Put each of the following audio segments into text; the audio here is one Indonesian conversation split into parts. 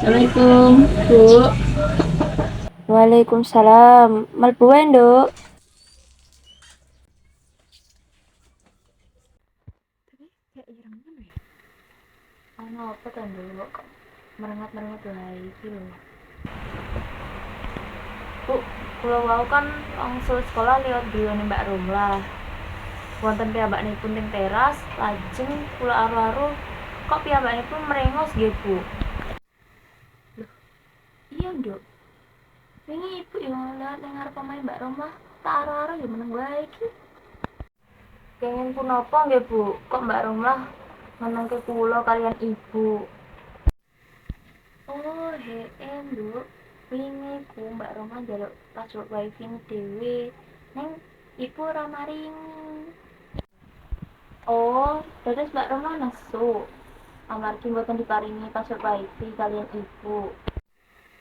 Assalamualaikum, Bu. Waalaikumsalam. Mlebu wae, Nduk. Tapi kayak ireng mana ya? Ono apa to, Nduk? Kok merengat-merengat wae iki lho. Bu, kula wau kan wangsul sekolah liwat griyane Mbak Rumlah. Wonten piyambakipun teng teras, lajeng kula aru-aru kok piyambakipun merengos nggih, Bu. Iya, Nduk. Wingi Ibu yo lewat ning ngarep omahe Mbak Rumlah, tak aru-aru yo meneng wae iki. Kenging punapa nggih, Bu? Kok Mbak Rumlah menengke kula kaliyan Ibu? Oh, Nduk. Wingi ku Mbak Roma njaluk password wifi dhewe. Neng ibu ora maringi. Oh, terus Mbak Roma nesu. Amargi mboten diparingi password wifi kalian ibu.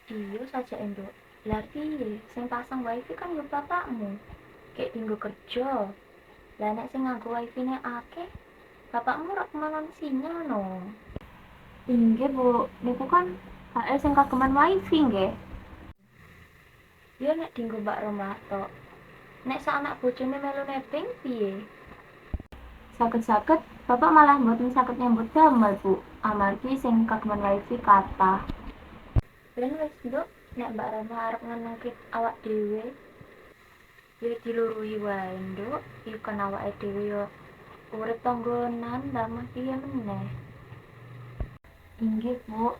Iya saja, Nduk. Lah piye? Sing pasang wifi kan yo bapakmu. Kayak dinggo kerja. Lah nek sing nganggo wifi-ne akeh, bapakmu ora kemanan sinyal no. Inggih, Bu. Niku kan HE sing kageman wifi nggih. Ya nek dinggo Mbak Roma tok. Nek sak anak bojone melu nebeng piye? Saged-saged Bapak malah mboten saged nyambut damel, Bu. Amargi sing kagungan wifi kathah. Ben wis, Nduk, nek Mbak Roma arep ngenengke awak dhewe, ya diluruhi wae, Nduk. Iku kan awake dhewe ya urip tanggonan ndamel piye meneh. Inggih, Bu.